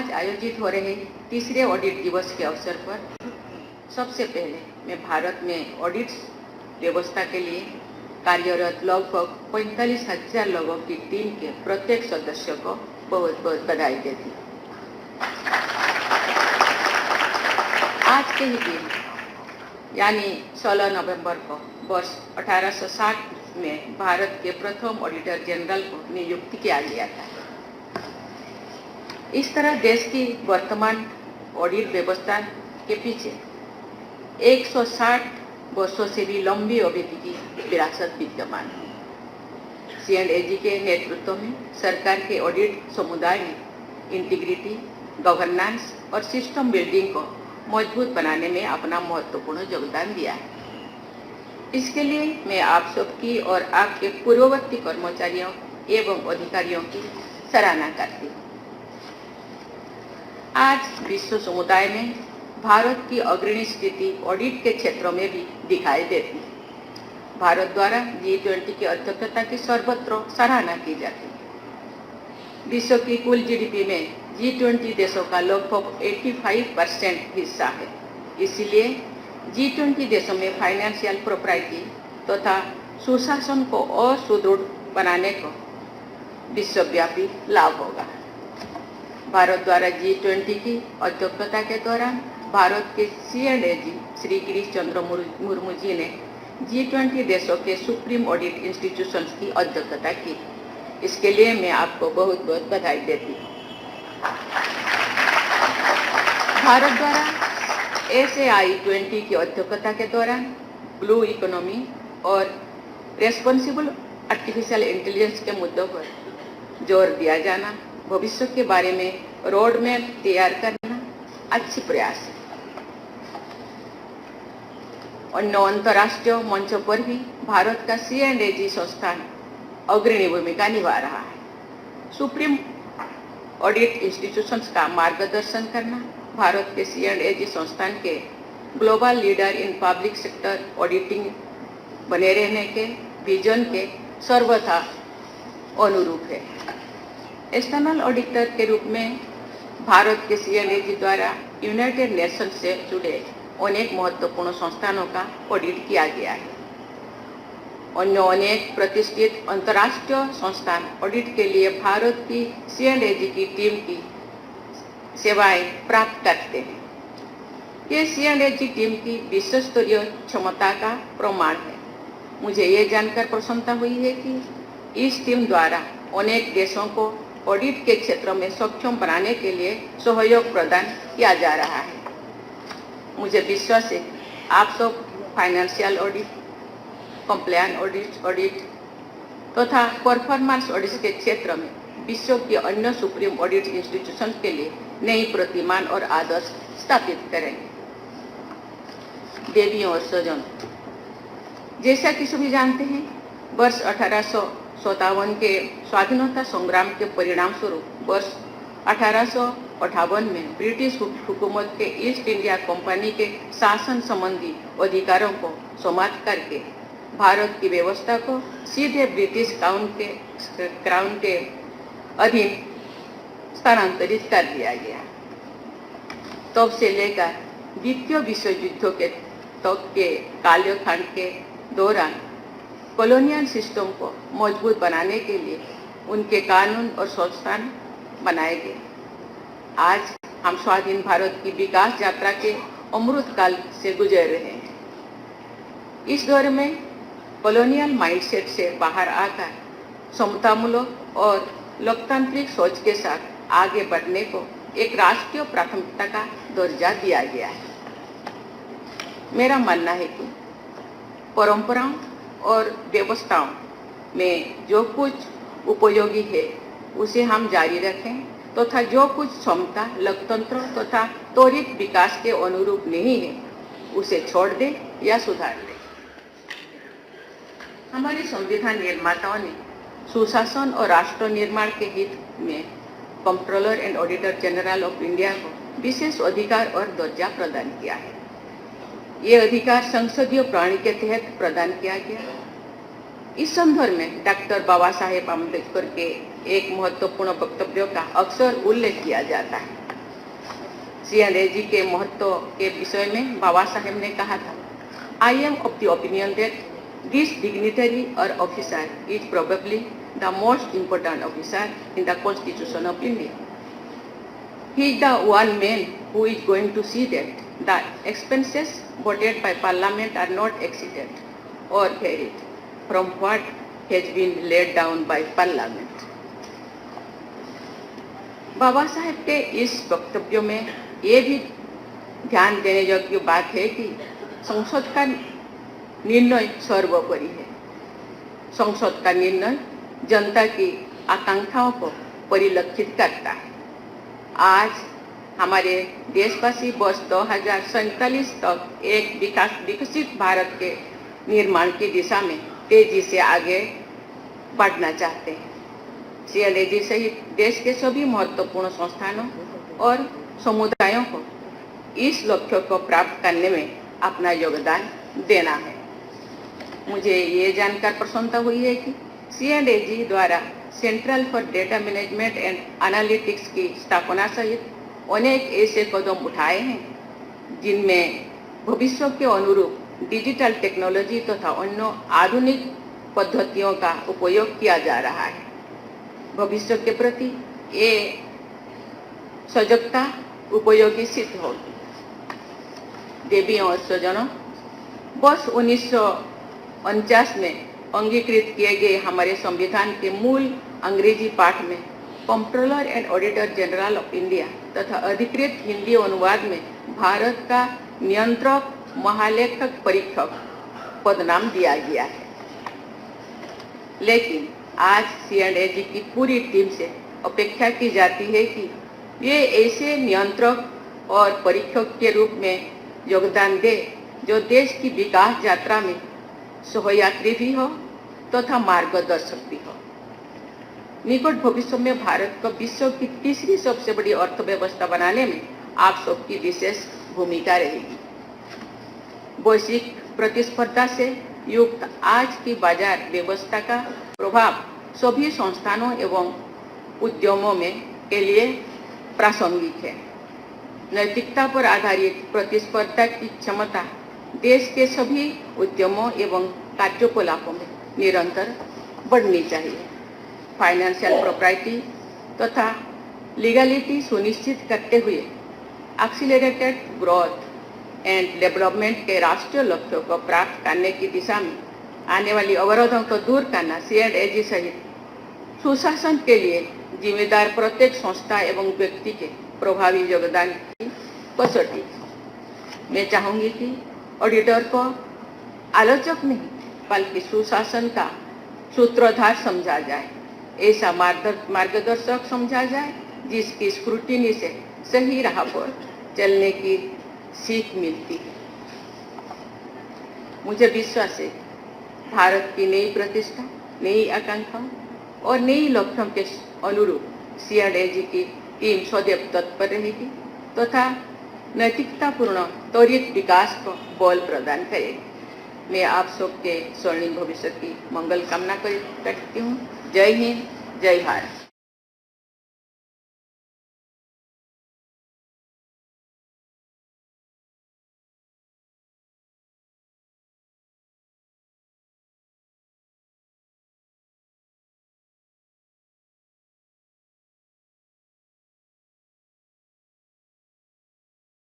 आज आयोजित हो रहे तीसरे ऑडिट दिवस के अवसर पर सबसे पहले मैं भारत में ऑडिट व्यवस्था के लिए कार्यरत लगभग 45,000 लोगों की टीम के प्रत्येक सदस्य को बहुत बहुत बधाई देती हूँ। आज के ही दिन यानी 16 नवंबर को वर्ष 1860 में भारत के प्रथम ऑडिटर जनरल को नियुक्त किया गया था। इस तरह देश की वर्तमान ऑडिट व्यवस्था के पीछे 160 वर्षों से भी लंबी अवधि की विरासत विद्यमान है। C&AG के नेतृत्व में सरकार के ऑडिट समुदाय ने इंटीग्रिटी, गवर्नेंस और सिस्टम बिल्डिंग को मजबूत बनाने में अपना महत्वपूर्ण योगदान दिया है। इसके लिए मैं आप सबकी और आपके पूर्ववर्ती कर्मचारियों एवं अधिकारियों की सराहना करती हूँ। आज विश्व समुदाय में भारत की अग्रणी स्थिति ऑडिट के क्षेत्रों में भी दिखाई देती है। भारत द्वारा G20 की अध्यक्षता की सर्वत्र सराहना की जाती है। विश्व की कुल GDP में G20 देशों का लगभग 85% हिस्सा है। इसलिए G20 देशों में फाइनेंशियल प्रोप्राइटी तथा सुशासन को और सुदृढ़ बनाने को विश्वव्यापी लाभ होगा। भारत द्वारा G20 की अध्यक्षता के दौरान भारत के C&AG श्री गिरीश चंद्र मुर्मू जी ने G20 देशों के सुप्रीम ऑडिट इंस्टीट्यूशंस की अध्यक्षता की। इसके लिए मैं आपको बहुत बहुत बधाई देती हूँ। भारत द्वारा SAI-20 की अध्यक्षता के दौरान ब्लू इकोनॉमी और रेस्पॉन्सिबल आर्टिफिशियल इंटेलिजेंस के मुद्दों पर जोर दिया जाना, भविष्य के बारे में रोड मैप तैयार करना अच्छी प्रयास है। अन्य अंतर्राष्ट्रीय मंचों पर भी भारत का C&AG संस्थान अग्रणी भूमिका निभा रहा है। सुप्रीम ऑडिट इंस्टीट्यूशंस का मार्गदर्शन करना भारत के C&AG संस्थान के global leader in public sector auditing बने रहने के विजन के सर्वथा अनुरूप है। एक्सटर्नल ऑडिटर के रूप में भारत के C&AG द्वारा यूनाइटेड नेशन से जुड़े अनेक महत्वपूर्ण संस्थानों का ऑडिट किया गया है। अन्य अनेक प्रतिष्ठित अंतर्राष्ट्रीय संस्थान ऑडिट के लिए भारत की C&AG की टीम की सेवाएं प्राप्त करते हैं। ये C&AG टीम की विश्व स्तरीय क्षमता का प्रमाण है। मुझे ये जानकर प्रसन्नता हुई है कि इस टीम द्वारा अनेक देशों को ऑडिट के क्षेत्र में सक्षम बनाने के लिए सहयोग प्रदान किया जा रहा है। मुझे विश्वास है आप सब फाइनेंशियल ऑडिट, कंप्लायंस ऑडिट तथा परफॉर्मेंस ऑडिट के क्षेत्र में विश्व के अन्य सुप्रीम ऑडिट इंस्टीट्यूशन के लिए नई प्रतिमान और आदर्श स्थापित करेंगे। देवियों और स्वजन, जैसा कि सभी जानते हैं, वर्ष 1857 के स्वाधीनता संग्राम के परिणाम स्वरूप वर्ष 1858 में ब्रिटिश हुकूमत के ईस्ट इंडिया कंपनी के शासन संबंधी अधिकारों को समाप्त करके भारत की व्यवस्था को सीधे ब्रिटिश क्राउन के अधीन स्थानांतरित कर दिया गया। तब से लेकर द्वितीय विश्व युद्ध के तक के कालखंड के दौरान कॉलोनियल सिस्टम को मजबूत बनाने के लिए उनके कानून और संस्थान बनाए गए। आज हम स्वाधीन भारत की विकास यात्रा के अमृत काल से गुजर रहे हैं। इस दौर में कॉलोनियल माइंडसेट से बाहर आकर समतामूलक और लोकतांत्रिक सोच के साथ आगे बढ़ने को एक राष्ट्रीय प्राथमिकता का दर्जा दिया गया है। मेरा मानना है कि परंपराओं और व्यवस्थाओं में जो कुछ उपयोगी है उसे हम जारी रखें तथा जो कुछ क्षमता लोकतंत्र तथा त्वरित विकास के अनुरूप नहीं है उसे छोड़ दें या सुधार दें। हमारे संविधान निर्माताओं ने सुशासन और राष्ट्र निर्माण के हित में controller and auditor general of India को विशेष अधिकार और दर्जा प्रदान किया है। ये अधिकार संसदीय प्रणाली के तहत प्रदान किया गया। इस संदर्भ में डॉक्टर बाबा साहेब अम्बेडकर के एक महत्वपूर्ण वक्तव्य का अक्सर उल्लेख किया जाता है। CNAG के महत्व के विषय में बाबा साहेब ने कहा था, I am of the opinion that this dignitary or officer is probably the most important officer in the Constitution of India. He is the one man who is going to see that the expenses voted by Parliament are not exceeded or varied from what has been laid down by Parliament. Baba Saheb के इस वक्तव्य में ये भी ध्यान देने योग्य बात है कि संसद का निर्णय सर्वोपरि है। संसद का निर्णय जनता की आकांक्षाओं को परिलक्षित करता है। आज हमारे देशवासी वर्ष 2047 तक एक विकसित भारत के निर्माण की दिशा में तेजी से आगे बढ़ना चाहते हैं। CNAG सहित देश के सभी महत्वपूर्ण संस्थानों और समुदायों को इस लक्ष्य को प्राप्त करने में अपना योगदान देना है। मुझे ये जानकर प्रसन्नता हुई है कि CNAG द्वारा central for data management and analytics की स्थापना सहित अनेक ऐसे कदम उठाए हैं जिनमें भविष्य के अनुरूप डिजिटल टेक्नोलॉजी तथा अन्य आधुनिक पद्धतियों का उपयोग किया जा रहा है। भविष्य के प्रति ये सजगता उपयोगी सिद्ध होगी। देवियों और स्वजनों, वर्ष 1949 में अंगीकृत किए गए हमारे संविधान के मूल अंग्रेजी पाठ में controller and auditor general of India तथा अधिकृत हिंदी अनुवाद में भारत का नियंत्रक महालेखक परीक्षक पदनाम दिया गया है। लेकिन आज CNAG की पूरी टीम से अपेक्षा की जाती है कि ये ऐसे नियंत्रक और परीक्षक के रूप में योगदान दे जो देश की विकास यात्रा में सहयात्री भी हो तथा मार्गदर्शक भी हो। निकट भविष्य में भारत को विश्व की तीसरी सबसे बड़ी अर्थव्यवस्था बनाने में आप सबकी विशेष भूमिका रहेगी। वैश्विक प्रतिस्पर्धा से युक्त आज की बाजार व्यवस्था का प्रभाव सभी संस्थानों एवं उद्यमों में के लिए प्रासंगिक है। नैतिकता पर आधारित प्रतिस्पर्धा की क्षमता देश के सभी उद्यमों एवं कार्यकलापों में निरंतर बढ़नी चाहिए। फाइनेंशियल प्रॉपर्टी तथा लीगलिटी सुनिश्चित करते हुए एक्सीलरेटेड ग्रोथ एंड डेवलपमेंट के राष्ट्रीय लक्ष्यों को प्राप्त करने की दिशा में आने वाली अवरोधों को दूर करना CNAG सहित सुशासन के लिए जिम्मेदार प्रत्येक संस्था एवं व्यक्ति के प्रभावी योगदान की कसौटी। मैं चाहूँगी कि ऑडिटर को आलोचक नहीं बल्कि सुशासन का सूत्रधार समझा जाए, ऐसा मार्गदर्शक समझा जाए जिसकी स्क्रूटिनी से सही राह पर चलने की सीख मिलती है। मुझे विश्वास है भारत की नई प्रतिष्ठा, नई आकांक्षाओं और नई लक्ष्यों के अनुरूप CNAG की टीम सदैव तत्पर रहेगी तथा नैतिकतापूर्ण त्वरित विकास को बल प्रदान करेगी। मैं आप सबके स्वर्णिम भविष्य की मंगल कामना करती हूँ। जय हिंद, जय भारत।